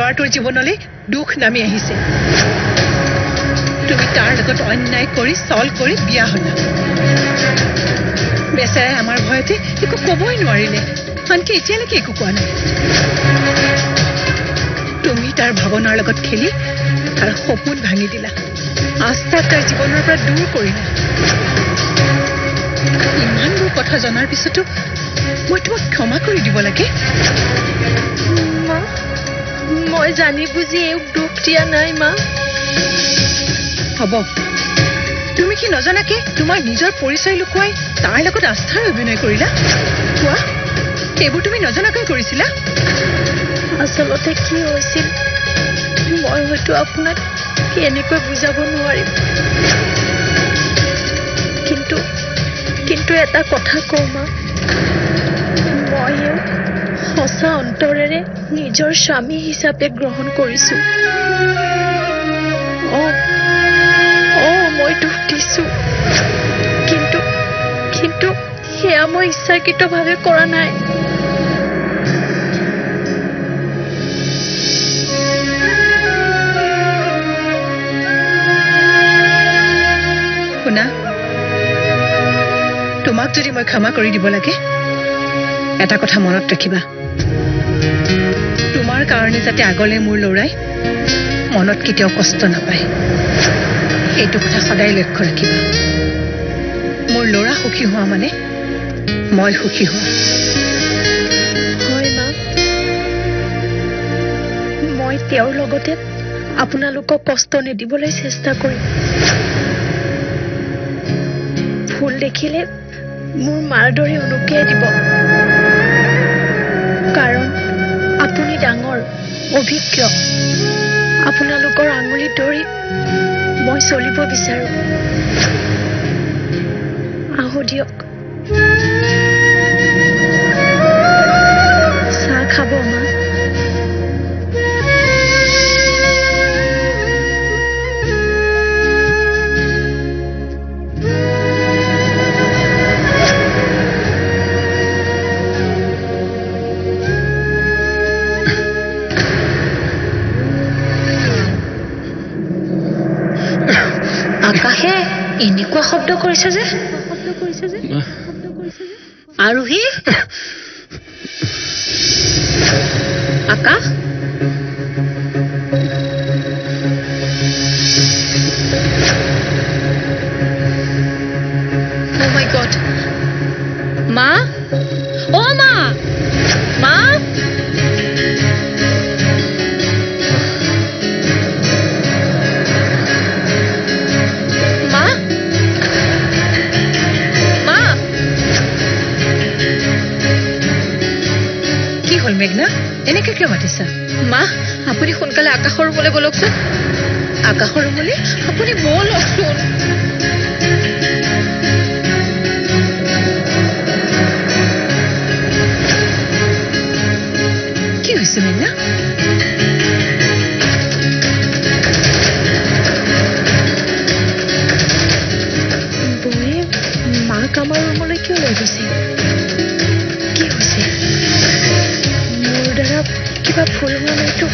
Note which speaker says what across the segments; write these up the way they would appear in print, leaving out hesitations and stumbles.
Speaker 1: ল'ৰাটোৰ জীৱনলৈ দুখ নামি আহিছে তুমি তাৰ লগত অন্যায় কৰি চল কৰি বিয়া হলা বেচাৰাই আমাৰ ভয়তে একো ক'বই নোৱাৰিলে আনকি এতিয়ালৈকে একো কোৱা নাই তুমি তাৰ ভাৱনাৰ লগত খেলি তাৰ সপোন ভাঙি দিলা আস্থা তাৰ জীৱনৰ পৰা দূৰ কৰিলা ইমানবোৰ কথা জনাৰ পিছতো মই তোমাক ক্ষমা কৰি দিব লাগে
Speaker 2: মা মই জানি বুজি এওঁক দুখ দিয়া নাই মা
Speaker 1: হ'ব তুমি কি নজনাকে তোমাৰ নিজৰ পৰিচয় লুকুৱাই তাৰ লগত আস্থাৰ অভিনয় কৰিলা কোৱা এইবোৰ তুমি নজনাকৈ কৰিছিলা
Speaker 2: আচলতে কি হৈছিল মই হয়তো আপোনাক এনেকৈ বুজাব নোৱাৰিম কিন্তু এটা কথা কওঁ মা মই এওঁক সঁচা অন্তৰেৰে নিজৰ স্বামী হিচাপে গ্ৰহণ কৰিছো মই দুখ দিছো কিন্তু সেয়া মই ইচ্ছাকৃতভাৱে কৰা নাই
Speaker 1: শুনা তোমাক যদি মই ক্ষমা কৰি দিব লাগে এটা কথা মনত ৰাখিবা তোমাৰ কাৰণে যাতে আগলৈ মোৰ ল'ৰাই মনত কেতিয়াও কষ্ট নাপায় এইটো কথা সদায় লক্ষ্য ৰাখিবা মোৰ ল'ৰা সুখী হোৱা মানে মই সুখী হোৱা
Speaker 2: হয় মা মই তেওঁৰ লগতে আপোনালোকক কষ্ট নিদিবলৈ চেষ্টা কৰিম ভুল দেখিলে মোৰ মাৰ দৰে অনুজ্ঞাই দিব কাৰণ আপুনি ডাঙৰ অভিজ্ঞ আপোনালোকৰ আঙুলিত ধৰি মই চলিব বিচাৰো আহো দিয়ক চাহ খাব মা
Speaker 3: আকাশে এনেকুৱা শব্দ কৰিছে যে আৰোহী আকাশ
Speaker 1: Oh my God
Speaker 3: মা অ মা মা
Speaker 1: মেঘনা এনেকে কিয় মাতিছা
Speaker 3: মা আপুনি সোনকালে আকাশৰ ৰুমলৈ বলকচোন
Speaker 1: আকাশৰ ৰুমলৈ
Speaker 3: আপুনি বলকচোন
Speaker 1: কি হৈছে মেঘনা
Speaker 2: বৌয়ে মাক আমাৰ ৰুমলৈ কিয় লৈ গৈছে কি হৈছে মোৰ দ্বাৰা কিবা ভুল হোৱা নাইতো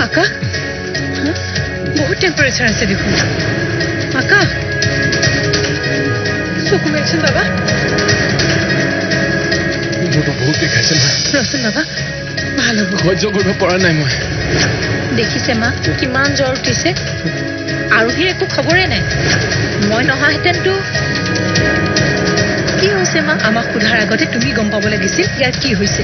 Speaker 1: আকাশ বহুত টেম্পাৰেচাৰ আছে দেখোন আকাশ চকু মেলচোন বাবা
Speaker 4: মোৰতো বহুত দেখাইছে মা
Speaker 1: ৰচোন বাবা ভাল হ'ব
Speaker 4: সহ্য কৰিব পৰা নাই মই
Speaker 3: দেখিছে মা কিমান জ্বৰ উঠিছে আৰোহীৰ একো খবৰে নাই মই নহাহেঁতেনতো
Speaker 2: কি হৈছে মা
Speaker 1: আমাক সোধাৰ আগতে তুমি গম পাব লাগিছিল ইয়াৰ কি হৈছে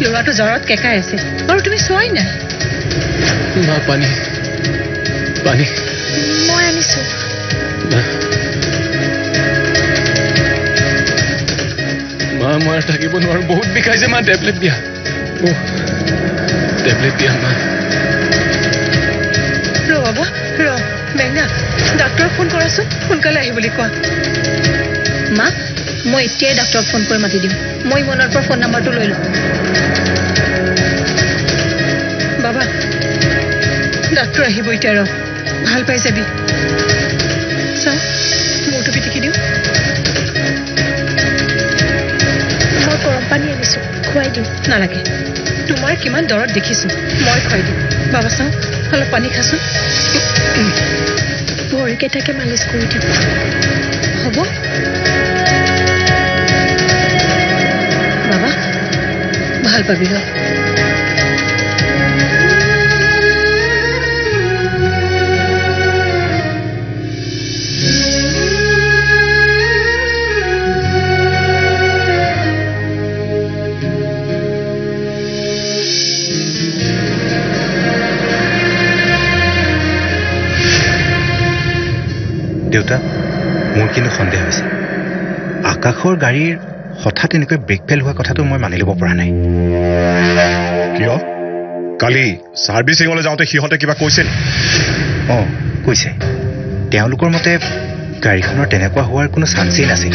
Speaker 1: ল'ৰাটো জ্বৰত কেঁকাই আছে আৰু তুমি চোৱাই নাই
Speaker 4: মা পানী
Speaker 2: মই আনিছো
Speaker 4: মা মই থাকিব নোৱাৰো বহুত বিষাইছে মা টেবলেট দিয়া টেবলেট দিয়া মা
Speaker 1: ৰ বাবা ৰ মেঘনা ডাক্তৰক ফোন কৰাচোন সোনকালে আহিবলৈ কোৱা
Speaker 3: মা মই এতিয়াই ডাক্তৰক ফোন কৰি মাতি দিম মই মনৰ পৰা ফোন নম্বৰটো লৈ লওঁ
Speaker 1: বাবা ডাক্তৰ আহিব এতিয়া ৰ ভাল পাই যাবি চাওঁ মূৰটো পিটিকি দিওঁ
Speaker 2: গৰম পানী আনিছো খুৱাই দিম
Speaker 1: নালাগে তোমাৰ কিমান দৰত দেখিছো মই খুৱাই দিম বাবা চাওঁ অলপ পানী খাচোন
Speaker 2: ভৰিকেইটাকে মালিচ কৰি দিম
Speaker 1: হ'ব বাবা ভাল পাবি ৰ
Speaker 5: দেউতা মোৰ কিন্তু সন্দেহ হৈছে আকাশৰ গাড়ীৰ হঠাৎ এনেকৈ ব্ৰেক ফেল হোৱা কথাটো মই মানি ল'ব পৰা নাই
Speaker 6: কিয় কালি সাৰ্ভিসিঙলৈ যাওঁতে সিহঁতে কিবা কৈছিল
Speaker 5: অঁ কৈছে তেওঁলোকৰ মতে গাড়ীখনৰ তেনেকুৱা হোৱাৰ কোনো চান্সেই নাছিল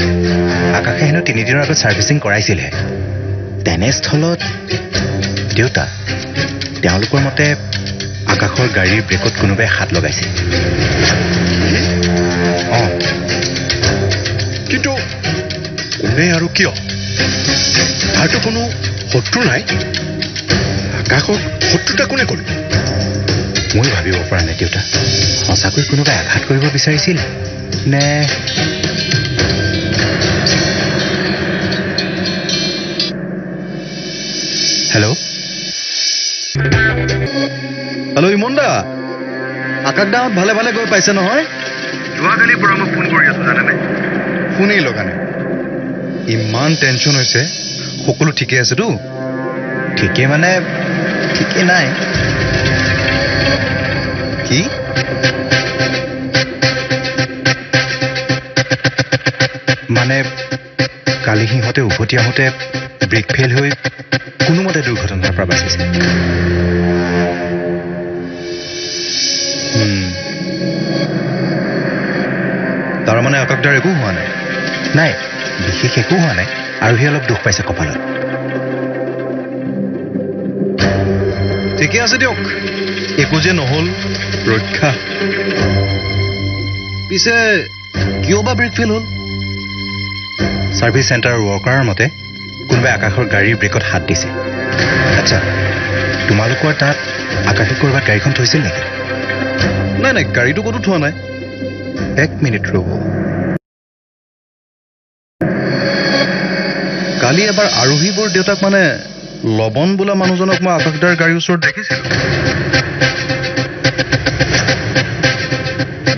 Speaker 5: আকাশে হেনো 3 দিনৰ আগত ছাৰ্ভিচিং কৰাইছিলহে তেনেস্থলত দেউতা তেওঁলোকৰ মতে আকাশৰ গাড়ীৰ ব্ৰেকত কোনোবাই হাত লগাইছে অঁ
Speaker 6: কিন্তু কোনে আৰু কিয় তাৰতো কোনো শত্ৰু নাই আকাশক শত্ৰুতা কোনে কৰিল
Speaker 5: মই ভাবিব পৰা নাই দেউতা সঁচাকৈ কোনোবাই আঘাত কৰিব বিচাৰিছিল নে হেল্ল'
Speaker 7: হেল্ল' ইমন দা আকাশ দাহঁত ভালে ভালে গৈ পাইছে নহয়
Speaker 5: যোৱাকালিৰ পৰা মই ফোন কৰি আছো জানে নাই
Speaker 7: ফোনেই লগা নাই ইমান টেনশ্যন হৈছে সকলো ঠিকে আছেতো
Speaker 5: ঠিকেই মানে ঠিকেই নাই
Speaker 7: কি
Speaker 5: মানে কালি সিহঁতে উভতি আহোঁতে ব্ৰেক ফেইল হৈ কোনোমতে দুৰ্ঘটনাৰ পৰা বাচিছে
Speaker 7: তাৰমানে আকাশ দাৰ একো হোৱা নাই
Speaker 5: নাই বিশেষ একো হোৱা নাই আৰু সি অলপ দুখ পাইছে কপালত
Speaker 7: ঠিকে আছে দিয়ক একো যে নহ'ল ৰক্ষা পিছে কিয় বা ব্ৰেক ফেইল হ'ল
Speaker 5: ছাৰ্ভিচ চেণ্টাৰৰ ৱৰ্কাৰৰ মতে কোনোবাই আকাশৰ গাড়ীৰ ব্ৰেকত হাত দিছে আচ্ছা তোমালোকৰ তাত আকাশে ক'ৰবাত গাড়ীখন থৈছিল নেকি
Speaker 7: নাই নাই গাড়ীটো ক'তো থোৱা নাই
Speaker 5: 1 মিনিট ৰ'ব
Speaker 7: কালি এবাৰ আৰোহীবোৰ দেউতাক মানে লবন বোলা মানুহজনক মই আকাশদাৰ গাড়ীৰ ওচৰত দেখিছিলোঁ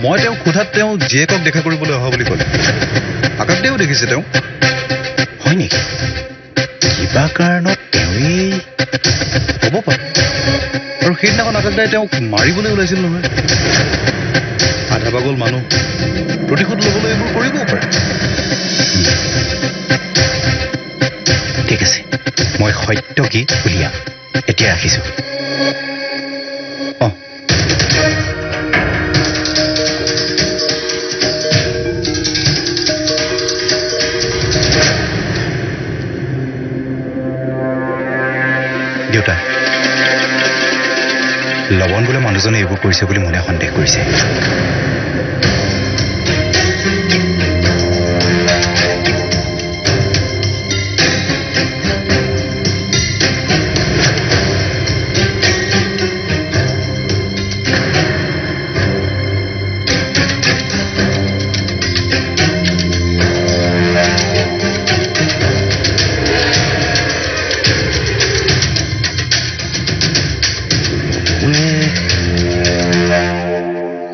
Speaker 7: মই তেওঁক সোধাত তেওঁ জীয়েকক দেখা কৰিবলৈ অহা বুলি ক'লে আকাশদায়ো দেখিছে তেওঁ
Speaker 5: হয় নেকি কিবা কাৰণত তেওঁৱেই
Speaker 7: হ'ব পাৰে আৰু সেইদিনাখন আকাশদাই তেওঁক মাৰিবলৈ ওলাইছিল নহয় আধা পাগল মানুহ প্ৰতিশোধ ল'বলৈ এইবোৰ কৰিবও পাৰে
Speaker 5: ঠিক আছে মই সত্য কি উলিয়াম এতিয়া ৰাখিছোঁ
Speaker 7: অঁ
Speaker 5: দেউতা লৱণ বোলে মানুহজনে এইবোৰ কৰিছে বুলি মনে সন্দেহ কৰিছে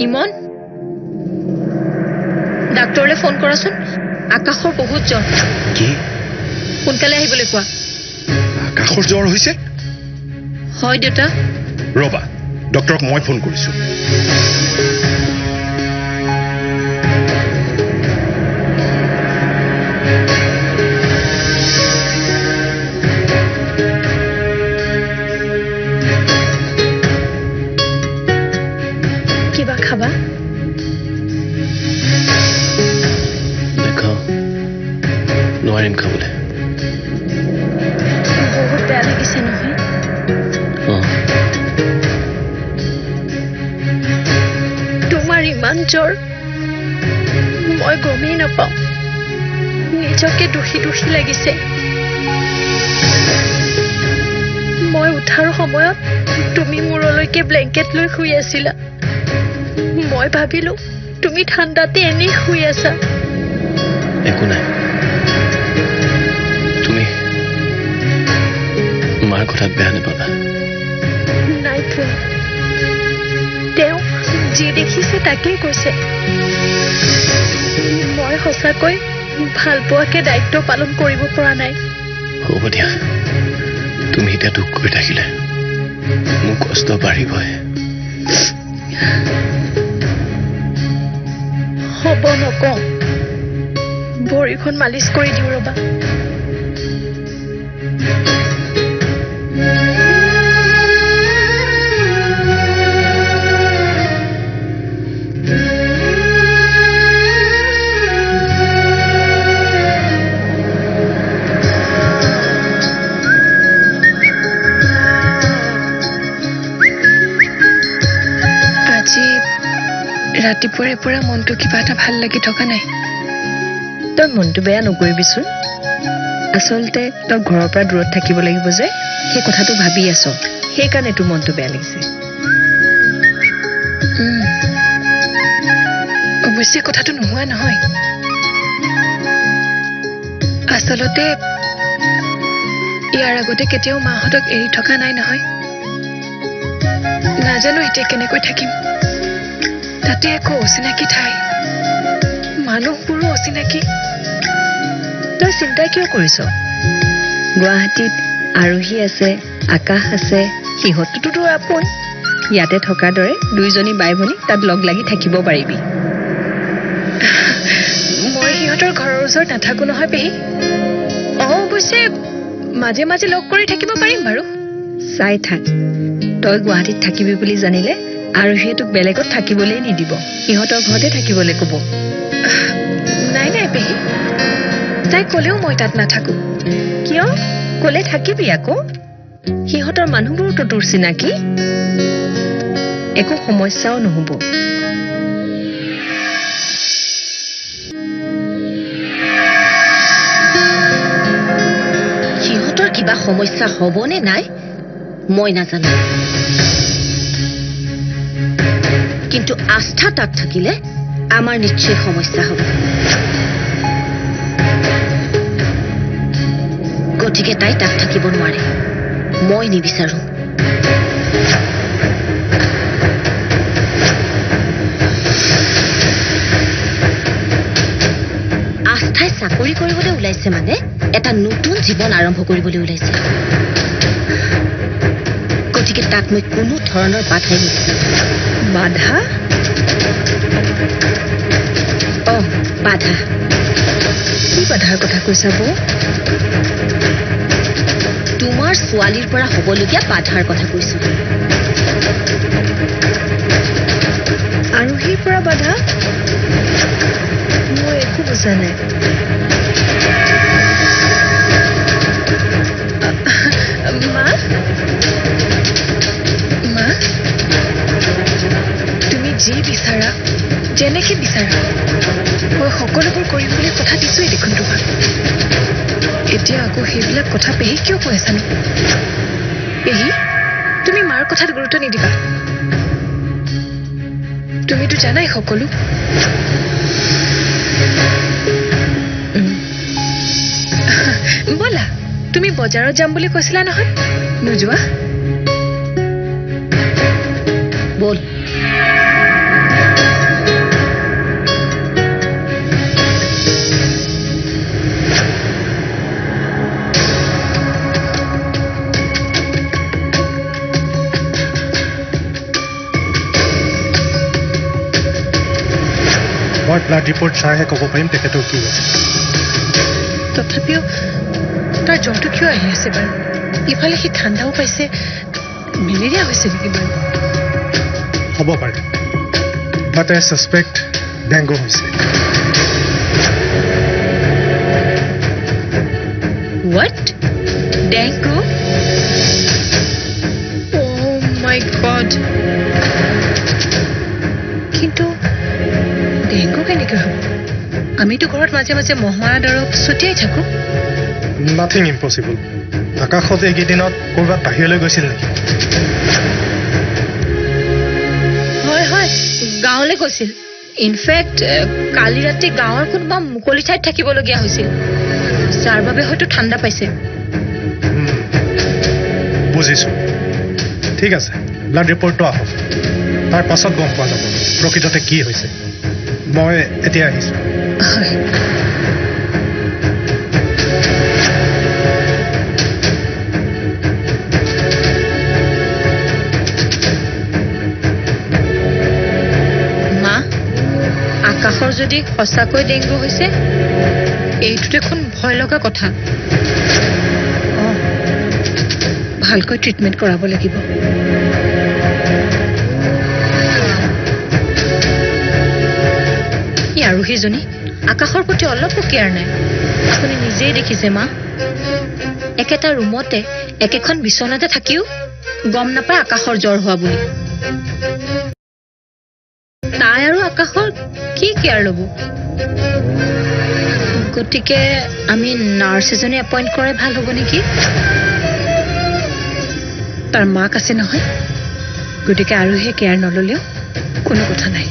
Speaker 3: ইমন ডাক্তৰলৈ ফোন কৰাচোন আকাশৰ বহুত জ্বৰ
Speaker 5: কি
Speaker 3: সোনকালে আহিবলৈ কোৱা
Speaker 6: আকাশৰ জ্বৰ হৈছে
Speaker 3: হয় দেউতা
Speaker 6: ৰবা ডক্টৰক মই ফোন কৰিছো
Speaker 2: কিবা খাবা
Speaker 4: নাখাওঁ নোৱাৰিম খাবলৈ
Speaker 2: বহুত বেয়া লাগিছে নহয়
Speaker 4: অঁ
Speaker 2: তোমাৰ ইমান জ্বৰ মই গমেই নাপাওঁ নিজকে দোষী দোষী লাগিছে উঠাৰ সময়ত তুমি মূৰলৈকে ব্লেংকেট লৈ শুই আছিলা মই ভাবিলো তুমি ঠাণ্ডাতে এনেই শুই আছা
Speaker 4: একো নাই তুমি মাৰ কথাত বেয়া নাপাবা
Speaker 2: নাই পোৱা তেওঁ যি দেখিছে তাকেই কৈছে মই সঁচাকৈ ভাল পোৱাকে দায়িত্ব পালন কৰিব পৰা নাই
Speaker 4: হ'ব দিয়া তুমি এতিয়া দুখ কৰি থাকিলে মোৰ কষ্ট বাঢ়িবই
Speaker 2: হ'ব নকওঁ ভৰিখন মালিচ কৰি দিওঁ ৰবা
Speaker 1: ৰাতিপুৱাৰে পৰা মনটো কিবা এটা ভাল লাগি থকা নাই
Speaker 2: তই মনটো বেয়া নকৰিবিচোন আচলতে তই ঘৰৰ পৰা দূৰত থাকিব লাগিব যে সেই কথাটো ভাবি আছ সেইকাৰণে তোৰ মনটো বেয়া লাগিছে
Speaker 1: অৱশ্যে কথাটো নোহোৱা নহয় আচলতে ইয়াৰ আগতে কেতিয়াও মাহঁতক এৰি থকা নাই নহয় নাজানো এতিয়া কেনেকৈ থাকিম তাতে একো অচিনাকি ঠাই মানুহবোৰো অচিনাকি
Speaker 2: তই চিন্তা কিয় কৰিছ গুৱাহাটীত আৰোহী আছে আকাশ আছে সিহঁততো তোৰ আপোন ইয়াতে থকাৰ দৰে দুইজনী বাই ভনী তাত লগ লাগি থাকিব পাৰিবি
Speaker 1: মই সিহঁতৰ ঘৰৰ ওচৰত নাথাকো নহয় পেহী অৱশ্যে মাজে মাজে লগ কৰি থাকিব পাৰিম বাৰু
Speaker 2: চাই থাক তই গুৱাহাটীত থাকিবি বুলি জানিলে আৰোহীয়ে তোক বেলেগত থাকিবলৈ নিদিব সিহঁতৰ ঘৰতে থাকিবলৈ ক'ব
Speaker 1: নাই নাই পেহী তাই ক'লেও মই তাত নাথাকো
Speaker 2: কিয় ক'লে থাকিবি আকৌ সিহঁতৰ মানুহবোৰতো তোৰ চিনাকি একো সমস্যাও নহ'ব
Speaker 3: সিহঁতৰ কিবা সমস্যা হ'বনে নাই মই নাজানো কিন্তু আস্থা তাত থাকিলে আমাৰ নিশ্চয় সমস্যা হ'ব গতিকে তাই তাত থাকিব নোৱাৰে মই নিবিচাৰো আস্থাই চাকৰি কৰিবলৈ ওলাইছে মানে এটা নতুন জীৱন আৰম্ভ কৰিবলৈ ওলাইছে গতিকে তাক মই কোনো ধৰণৰ বাধাই নিবিচাৰো
Speaker 2: বাধা
Speaker 3: বাধা
Speaker 2: কি বাধাৰ কথা কৈছা বৌ
Speaker 3: তোমাৰ ছোৱালীৰ পৰা হ'বলগীয়া বাধাৰ কথা কৈছো
Speaker 2: আৰোহীৰ পৰা বাধা মই একো বুজা নাই
Speaker 1: মা মা তুমি যি বিচাৰা যেনেকে বিচাৰা মই সকলোবোৰ কৰিম বুলি কথা দিছোৱেই দেখোন তোমাক এতিয়া আকৌ সেইবিলাক কথা পেহী কিয় কৈ আছানো পেহী তুমি মাৰ কথাত গুৰুত্ব নিদিবা তুমিতো জানাই সকলো ব'লা তুমি বজাৰত যাম বুলি কৈছিলা নহয় নোযোৱা
Speaker 3: বল
Speaker 6: মই ব্লাড ৰিপৰ্ট চাইহে ক'ব পাৰিম তেখেতৰ কি হৈছে
Speaker 1: তথাপিও তাৰ জ্বৰটো কিয় আহি আছে বাৰু ইফালে সি ঠাণ্ডাও পাইছে মেলেৰিয়া হৈছে নেকি বাৰু
Speaker 6: হ'ব পাৰে বাট আই ছাছপেক্ট ডেংগু হৈছে
Speaker 3: What? Dengue?
Speaker 1: Oh my God. কিন্তু ডেংগু কেনেকৈ হ'ব আমিতো ঘৰত মাজে মাজে মহমাৰা দৰৱ ছটিয়াই থাকো
Speaker 6: নাথিং ইম্পচিবল আকাশত এইকেইদিনত ক'ৰবাত বাহিৰলৈ গৈছিল নেকি?
Speaker 3: হয় হয় গাঁৱলৈ গৈছিল ইনফেক্ট কালি ৰাতি গাঁৱৰ কোনোবা মুকলি ঠাইত থাকিবলগীয়া হৈছিল যাৰ বাবে হয়তো ঠাণ্ডা পাইছে
Speaker 6: বুজিছোঁ। ঠিক আছে, ব্লাড ৰিপৰ্টটো আহক, তাৰ পাছত গম পোৱা যাব প্ৰকৃততে কি হৈছে। মই এতিয়া আহিছোঁ।
Speaker 1: হয়
Speaker 3: মা আকাশৰ যদি সঁচাকৈ ডেংগু হৈছে এইটো দেখোন ভয় লগা কথা
Speaker 1: অঁ ভালকৈ ট্ৰিটমেণ্ট কৰাব লাগিব।
Speaker 3: এই আৰোহীজনী আকাশৰ প্ৰতি অলপো কেয়াৰ নাই আপুনি নিজেই দেখিছে মা একেটা ৰুমতে একেখন বিচনাতে থাকিও গম নাপায় আকাশৰ জ্বৰ হোৱা বুলি তাই আৰু আকাশৰ কি কেয়াৰ ল'ব গতিকে আমি নাৰ্ছ এজনী এপইণ্ট কৰাই ভাল হ'ব নেকি
Speaker 1: তাৰ মাক আছে নহয়, গতিকে আৰোহীয়ে কেয়াৰ নল'লেও কোনো কথা নাই।